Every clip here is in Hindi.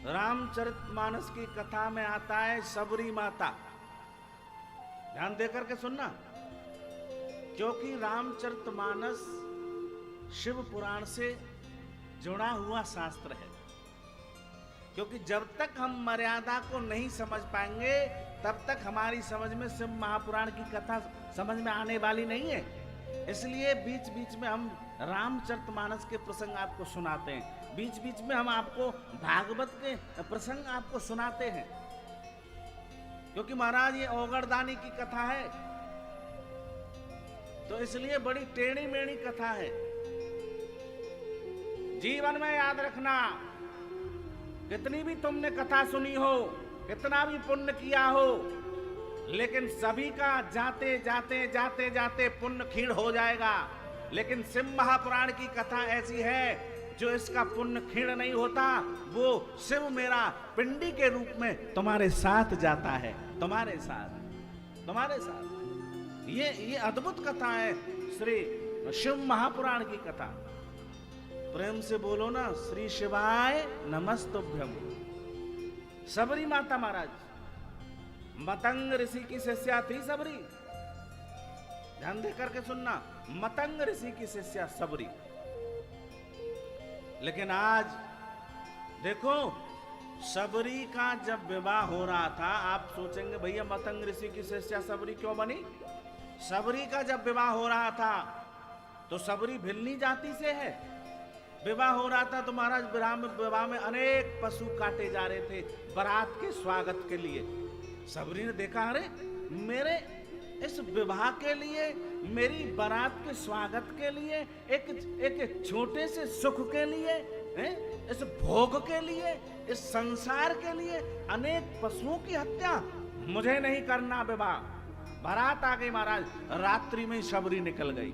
रामचरितमानस की कथा में आता है सबरी माता। ध्यान देकर के सुनना, क्योंकि रामचरितमानस शिव पुराण से जुड़ा हुआ शास्त्र है। क्योंकि जब तक हम मर्यादा को नहीं समझ पाएंगे तब तक हमारी समझ में शिव महापुराण की कथा समझ में आने वाली नहीं है। इसलिए बीच बीच में हम रामचरितमानस के प्रसंग आपको सुनाते हैं, बीच बीच में हम आपको भागवत के प्रसंग आपको सुनाते हैं, क्योंकि महाराज ये औगरदानी की कथा है, तो इसलिए बड़ी टेढ़ी मेढ़ी कथा है। जीवन में याद रखना, कितनी भी तुमने कथा सुनी हो, कितना भी पुण्य किया हो, लेकिन सभी का जाते जाते जाते जाते पुण्य क्षीण हो जाएगा। लेकिन शिव महापुराण की कथा ऐसी है जो इसका पुण्य क्षीण नहीं होता, वो शिव मेरा पिंडी के रूप में तुम्हारे साथ जाता है, तुम्हारे साथ। ये अद्भुत कथा है श्री शिव महापुराण की कथा। प्रेम से बोलो ना, श्री शिवाय नमस्तुभ्यम। सबरी माता महाराज, मतंग ऋषि की शिष्या थी सबरी। ध्यान दे करके सुनना, मतंग ऋषि की शिष्या सबरी। लेकिन आज देखो, सबरी का जब विवाह हो रहा था, आप सोचेंगे भैया मतंग ऋषि की शिष्या सबरी क्यों बनी? सबरी का जब विवाह हो रहा था तो सबरी भिल्ली जाति से है। विवाह हो रहा था तो महाराज विवाह में अनेक पशु काटे जा रहे थे बारात के स्वागत के लिए। सबरी ने देखा, अरे मेरे इस विवाह के लिए, मेरी बारात के स्वागत के लिए, एक छोटे से सुख के लिए, इस भोग के लिए, इस संसार के लिए अनेक पशुओं की हत्या, मुझे नहीं करना विवाह। बारात आ गई महाराज, रात्रि में ही सबरी निकल गई,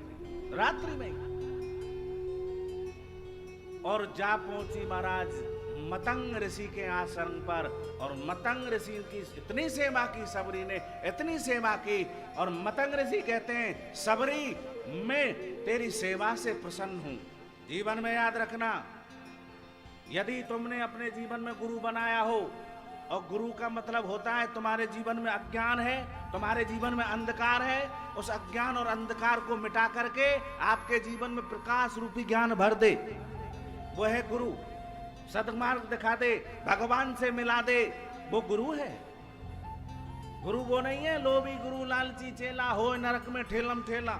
रात्रि में ही, और जा पहुंची महाराज मतंग ऋषि के आश्रम पर। और मतंग ऋषि की इतनी सेवा की सबरी ने, इतनी सेवा की, और मतंग ऋषि कहते हैं, सबरी मैं तेरी सेवा से प्रसन्न हूं। जीवन में याद रखना, यदि तुमने अपने जीवन में गुरु बनाया हो, और गुरु का मतलब होता है तुम्हारे जीवन में अज्ञान है, तुम्हारे जीवन में अंधकार है, उस अज्ञान और अंधकार को मिटा करके आपके जीवन में प्रकाश रूपी ज्ञान भर दे, वो है गुरु। सदमार्ग दिखा दे, भगवान से मिला दे, वो गुरु है। गुरु वो नहीं है लोभी गुरु लालची चेला हो नरक में ठेलम ठेला।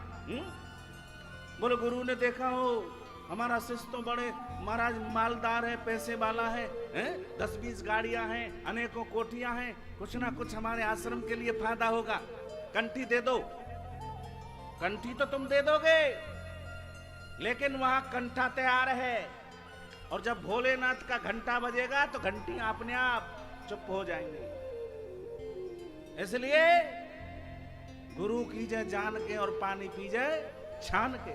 बोले गुरु ने देखा हो हमारा शिष्य तो बड़े महाराज मालदार है, पैसे वाला है, 10-20 गाड़ियां हैं, अनेकों कोठियां हैं, कुछ ना कुछ हमारे आश्रम के लिए फायदा होगा, कंठी दे दो। कंठी तो तुम दे दोगे, लेकिन वहां कंठा तैयार है, और जब भोलेनाथ का घंटा बजेगा तो घंटी अपने आप चुप हो जाएंगे। इसलिए गुरु कीजिए जान के और पानी पीजिए छान के।